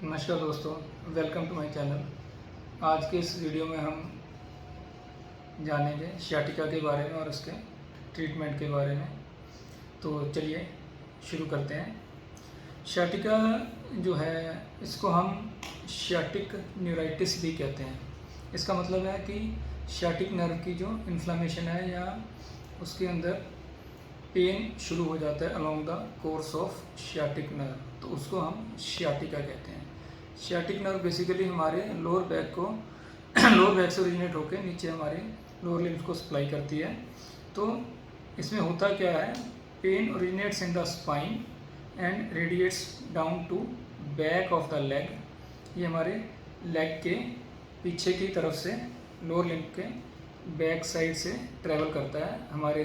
नमस्कार दोस्तों, welcome to my channel. आज के इस वीडियो में हम जानेंगे सियाटिका के बारे में और उसके ट्रीटमेंट के बारे में। तो चलिए शुरू करते हैं। सियाटिका जो है इसको हम सियाटिक न्यूराइटिस भी कहते हैं। इसका मतलब है कि सियाटिक नर्व की जो इन्फ्लेमेशन है या उसके अंदर पेन शुरू हो जाता है along the course of sciatic nerve, तो उसको हम सियाटिका कहते हैं। सियाटिक नर्व बेसिकली हमारे लोअर बैक को लोअर बैक से ओरिजिनेट होकर नीचे हमारे लोअर लिम्स को सप्लाई करती है। तो इसमें होता क्या है, pain originates in the spine and radiates down to back of the leg. ये हमारे लेग के पीछे की तरफ से लोअर लिम्ब के बैक साइड से ट्रैवल करता है, हमारे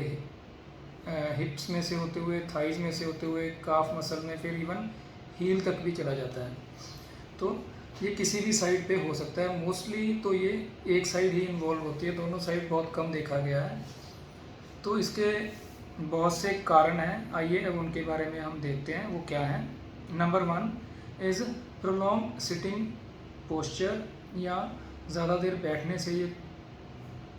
हिप्स में से होते हुए, थाइज में से होते हुए, काफ मसल में, फिर इवन हील तक भी चला जाता है। तो ये किसी भी साइड पे हो सकता है। मोस्टली तो ये एक साइड ही इन्वॉल्व होती है, दोनों साइड बहुत कम देखा गया है। तो इसके बहुत से कारण हैं, आइए अब उनके बारे में हम देखते हैं वो क्या है। Number 1 is prolong sitting posture, या ज़्यादा देर बैठने से ये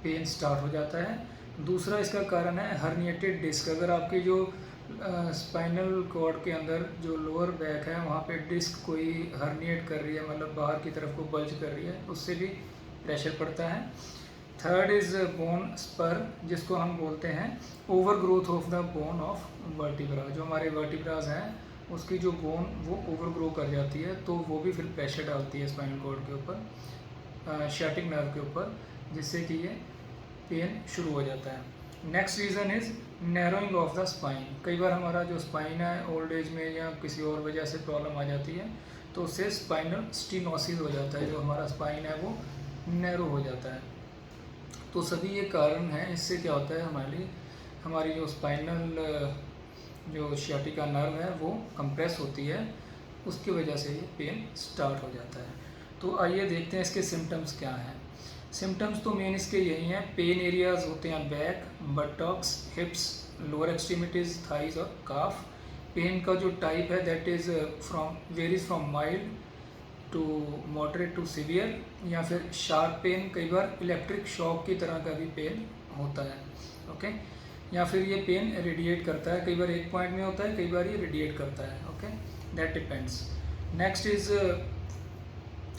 पेन स्टार्ट हो जाता है। दूसरा इसका कारण है हर्निएटेड डिस्क। अगर आपकी जो स्पाइनल कॉर्ड के अंदर जो लोअर बैक है वहाँ पे डिस्क कोई हर्निएट कर रही है, मतलब बाहर की तरफ को बल्ज कर रही है, उससे भी प्रेशर पड़ता है। थर्ड इज़ बोन स्पर, जिसको हम बोलते हैं over growth of the bone of vertebra. जो हमारे वर्टिब्राज हैं उसकी जो बोन वो ओवर ग्रो कर जाती है, तो वो भी फिर प्रेशर डालती है स्पाइनल कॉर्ड के ऊपर, सियाटिक नर्व के ऊपर, जिससे कि ये पेन शुरू हो जाता है। Next reason is narrowing of the spine. कई बार हमारा जो स्पाइन है ओल्ड एज में या किसी और वजह से प्रॉब्लम आ जाती है, तो उससे स्पाइनल स्टीनोसिस हो जाता है, जो हमारा स्पाइन है वो नैरो हो जाता है। तो सभी ये कारण हैं। इससे क्या होता है, हमारी जो स्पाइनल जो सियाटिका नर्व है वो कंप्रेस होती है, उसकी वजह से ये पेन स्टार्ट हो जाता है। तो आइए देखते हैं इसके सिम्टम्स क्या हैं। सिम्टम्स तो मेन इसके यही हैं। पेन एरियाज होते हैं back, buttocks, hips, lower extremities, thighs और काफ। पेन का जो टाइप है that is varies from mild to moderate to severe, या फिर शार्प पेन, कई बार इलेक्ट्रिक शॉक की तरह का भी पेन होता है, ओके। या फिर ये पेन रेडिएट करता है, कई बार एक पॉइंट में होता है, कई बार ये रेडिएट करता है, okay, that depends. Next is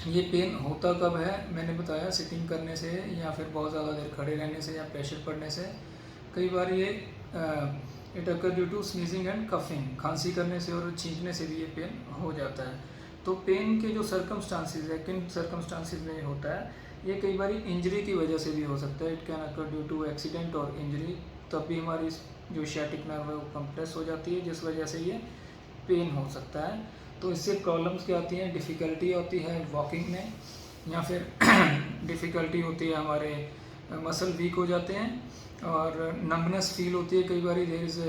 ये पेन होता कब है, मैंने बताया सिटिंग करने से, या फिर बहुत ज़्यादा देर खड़े रहने से, या प्रेशर पड़ने से। कई बार ये it occur due to sneezing and coughing, खांसी करने से और छींकने से भी ये पेन हो जाता है। तो पेन के जो सर्कमस्टांसिस है, किन सर्कमस्टांसिस में होता है, ये कई बार इंजरी की वजह से भी हो सकता है। It can occur due to accident और इंजरी, तब भी हमारी जो सियाटिक नर्व है वो कंप्रेस हो जाती है, जिस वजह से ये पेन हो सकता है। तो इससे प्रॉब्लम्स क्या आती हैं, डिफ़िकल्टी होती है वॉकिंग में, या फिर डिफ़िकल्टी होती है हमारे मसल वीक हो जाते हैं, और नम्बनेस फील होती है। कई बार there is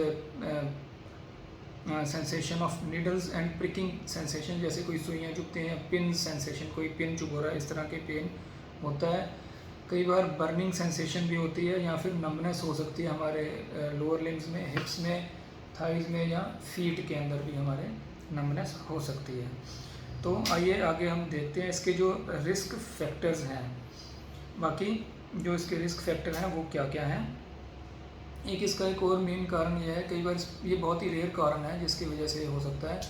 sensation of needles and pricking sensation, जैसे कोई सुइयाँ चुभती हैं, पिन सेंसेशन, कोई पिन चुभ रहा है, इस तरह के पेन होता है। कई बार बर्निंग सेंसेशन भी होती है, या फिर नम्बनेस हो सकती है हमारे लोअर लिम्स में, हिप्स में, थाइज में, या फीट के अंदर भी हमारे नम्बनेस हो सकती है। तो आइए आगे हम देखते हैं इसके जो रिस्क फैक्टर्स हैं। बाकी जो इसके रिस्क फैक्टर हैं वो क्या क्या हैं। एक इसका एक और मेन कारण ये है, कई बार ये बहुत ही रेयर कारण है जिसकी वजह से हो सकता है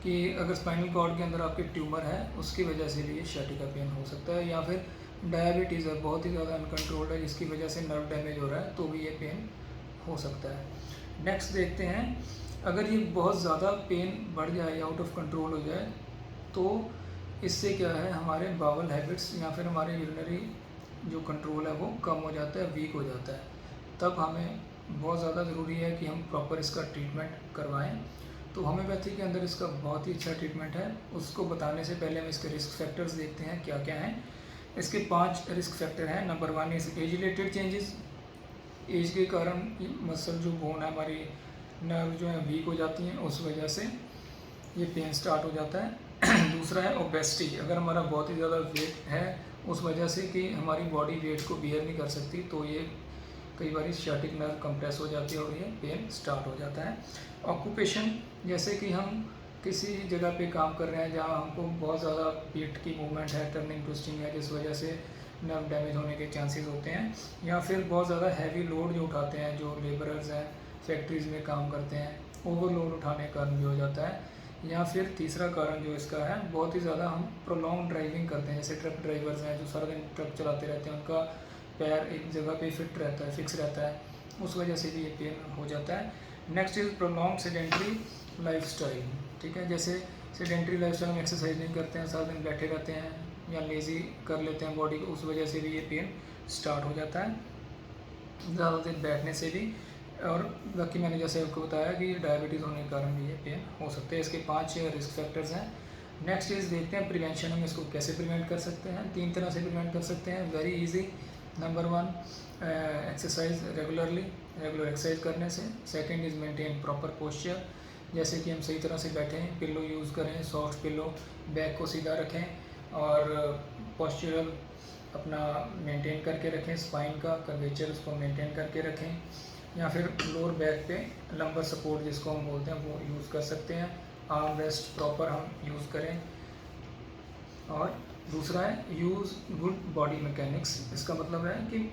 कि अगर स्पाइनल कॉर्ड के अंदर आपके ट्यूमर है उसकी वजह से भी ये सियाटिका पेन हो सकता है, या फिर डायबिटीज़ है बहुत ही ज़्यादा अनकंट्रोल्ड है जिसकी वजह से नर्व डैमेज हो रहा है, तो भी ये पेन हो सकता है। नेक्स्ट देखते हैं, अगर ये बहुत ज़्यादा पेन बढ़ जाए, आउट ऑफ कंट्रोल हो जाए, तो इससे क्या है, हमारे बावल हैबिट्स या फिर हमारे यूरिनरी जो कंट्रोल है वो कम हो जाता है, वीक हो जाता है। तब हमें बहुत ज़्यादा ज़रूरी है कि हम प्रॉपर इसका ट्रीटमेंट करवाएं। तो होम्योपैथी के अंदर इसका बहुत ही अच्छा ट्रीटमेंट है। उसको बताने से पहले हम इसके रिस्क फैक्टर्स देखते हैं क्या क्या हैं। इसके 5 रिस्क फैक्टर हैं। Number 1 is age related changes. Age के कारण मसल जो बोन है हमारी, नर्व जो है वीक हो जाती हैं, उस वजह से ये पेन स्टार्ट हो जाता है। दूसरा है ओबेसिटी। अगर हमारा बहुत ही ज़्यादा वेट है उस वजह से कि हमारी बॉडी वेट को बियर नहीं कर सकती, तो ये कई बार सियाटिक नर्व कंप्रेस हो जाती है और ये पेन स्टार्ट हो जाता है। ऑक्यूपेशन, जैसे कि हम किसी जगह पे काम कर रहे हैं जहाँ हमको बहुत ज़्यादा पीठ की मूवमेंट है, टर्निंग ट्विस्टिंग है, जिस वजह से नर्व डैमेज होने के चांसेस होते हैं, या फिर बहुत ज़्यादा हैवी लोड जो उठाते हैं, जो लेबरर्स हैं फैक्ट्रीज़ में काम करते हैं, ओवरलोड उठाने के कारण भी हो जाता है। या फिर तीसरा कारण जो इसका है, बहुत ही ज़्यादा हम प्रोलॉन्ग ड्राइविंग करते हैं, जैसे ट्रक ड्राइवर्स हैं जो सारा दिन ट्रक चलाते रहते हैं, उनका पैर एक जगह पे फिट रहता है, फिक्स रहता है, उस वजह से भी ये पेन हो जाता है। Next is prolong sedentary lifestyle. ठीक है, जैसे सेडेंट्री लाइफस्टाइल में एक्सरसाइज नहीं करते हैं, सारा दिन बैठे रहते हैं या लेज़ी कर लेते हैं बॉडी को, उस वजह से भी ये पेन स्टार्ट हो जाता है, ज़्यादा देर बैठने से भी। और बाकी मैंने जैसे आपको बताया कि डायबिटीज़ होने के कारण भी ये पेन हो सकते हैं। इसके 5 रिस्क फैक्टर्स हैं। नेक्स्ट इज़ देखते हैं प्रिवेंशन, हम इसको कैसे प्रिवेंट कर सकते हैं। 3 तरह से प्रिवेंट कर सकते हैं, very easy. Number 1, exercise regular exercise करने से। Second is maintain proper posture, जैसे कि हम सही तरह से बैठें, पिल्लो यूज़ करें, सॉफ्ट पिल्लो, बैक को सीधा रखें और पोस्चरल अपना मेंटेन करके रखें, स्पाइन का कर्वेचर उसको मेंटेन करके रखें। या फिर लोअर बैक पे लंबर सपोर्ट जिसको हम बोलते हैं वो यूज़ कर सकते हैं। आर्म रेस्ट प्रॉपर हम यूज़ करें। और दूसरा है यूज़ गुड बॉडी मैकेनिक्स। इसका मतलब है कि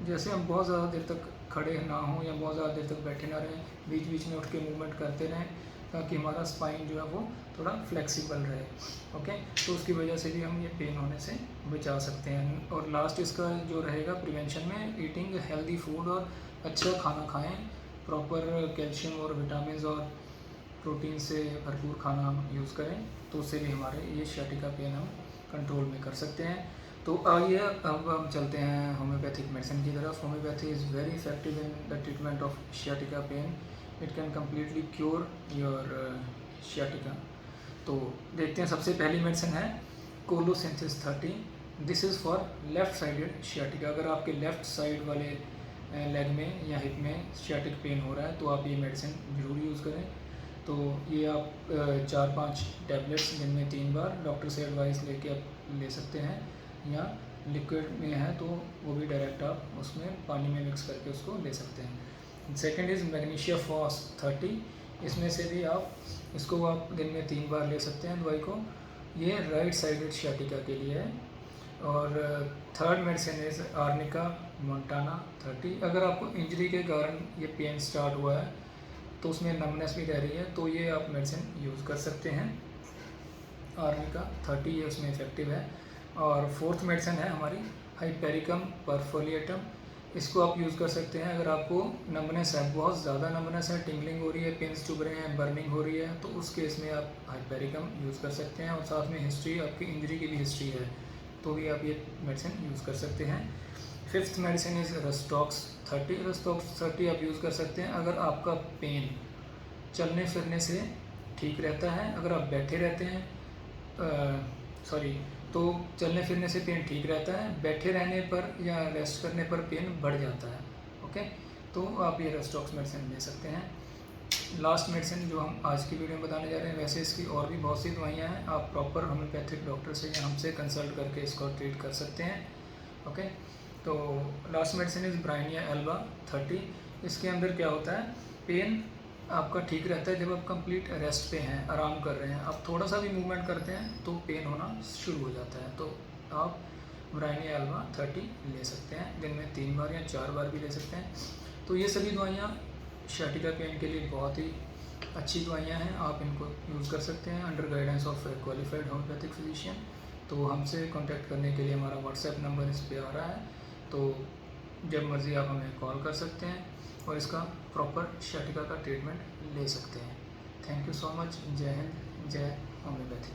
जैसे हम बहुत ज़्यादा देर तक खड़े ना हों या बहुत ज़्यादा देर तक बैठे ना रहें, बीच बीच में उठ के मूवमेंट करते रहें, ताकि हमारा स्पाइन जो है वो थोड़ा फ्लेक्सिबल रहे। ओके, तो उसकी वजह से भी हम ये पेन होने से बचा सकते हैं। और लास्ट इसका जो रहेगा प्रिवेंशन में, ईटिंग हेल्दी फूड और अच्छा खाना खाएं, प्रॉपर कैल्शियम और विटामिन और प्रोटीन से भरपूर खाना हम यूज़ करें, तो उससे भी हमारे ये sciatica पेन हम कंट्रोल में कर सकते हैं। तो आइए अब हम चलते हैं होम्योपैथिक मेडिसिन की तरफ। Homeopathy is very effective in the treatment of sciatica pain. It can completely cure your sciatica। तो देखते हैं, सबसे पहली मेडिसिन है colocynthis 30। This is for left sided sciatica। अगर आपके लेफ़्ट साइड वाले लेग में या हिप में sciatic पेन हो रहा है तो आप ये मेडिसिन ज़रूर यूज़ करें। तो ये आप 4-5 टैबलेट्स दिन में 3 बार डॉक्टर से एडवाइस लेके आप ले सकते हैं, या लिक्विड में है तो वो भी डायरेक्ट आप उसमें पानी में मिक्स करके उसको ले सकते हैं। Second is magnesia phos 30। इसमें से भी आप इसको आप दिन में 3 बार ले सकते हैं दवाई को। ये राइट साइडेड sciatica के लिए है। और third medicine is arnica Montana 30। अगर आपको इंजरी के कारण ये पेन स्टार्ट हुआ है तो उसमें नमनेस भी रह रही है, तो ये आप मेडिसिन यूज़ कर सकते हैं। आर्निका 30 ये उसमें इफेक्टिव है। और फोर्थ मेडिसिन है हमारी हाइपेरिकम परफोलिएटम। इसको आप यूज़ कर सकते हैं अगर आपको नमनेस है, बहुत ज़्यादा नमनेस है, टिंगलिंग हो रही है, पिंस चुभ रहे हैं, बर्निंग हो रही है, तो उस केस में आप हाइपेरिकम यूज़ कर सकते हैं। और साथ में हिस्ट्री, आपकी इंजरी की भी हिस्ट्री है तो भी आप ये मेडिसिन यूज़ कर सकते हैं। Fifth medicine is rhus tox 30। Rhus tox 30 आप यूज़ कर सकते हैं अगर आपका पेन चलने फिरने से ठीक रहता है। अगर आप बैठे रहते हैं तो चलने फिरने से पेन ठीक रहता है, बैठे रहने पर या रेस्ट करने पर पेन बढ़ जाता है। ओके, तो आप ये रस्टॉक्स मेडिसिन ले सकते हैं। लास्ट मेडिसिन जो हम आज की वीडियो में बताने जा रहे हैं, वैसे इसकी और भी बहुत सी दवाइयाँ हैं, आप प्रॉपर होम्योपैथिक डॉक्टर से या हमसे कंसल्ट करके इसको ट्रीट कर सकते हैं। ओके, तो last medicine is Bryonia Elba 30। इसके अंदर क्या होता है, पेन आपका ठीक रहता है जब आप कंप्लीट रेस्ट पे हैं, आराम कर रहे हैं। आप थोड़ा सा भी मूवमेंट करते हैं तो पेन होना शुरू हो जाता है, तो आप ब्राइनिया एल्बा 30 ले सकते हैं, दिन में 3 बार या 4 बार भी ले सकते हैं। तो ये सभी दवाइयाँ sciatica पेन के लिए बहुत ही अच्छी दवाइयाँ हैं, आप इनको यूज़ कर सकते हैं under guidance of qualified homeopathic physician. तो हमसे कांटेक्ट करने के लिए हमारा व्हाट्सएप नंबर इस पे आ रहा है, तो जब मर्ज़ी आप हमें कॉल कर सकते हैं और इसका प्रॉपर sciatica का ट्रीटमेंट ले सकते हैं। Thank you so much. जय हिंद, जय होम्योपैथी।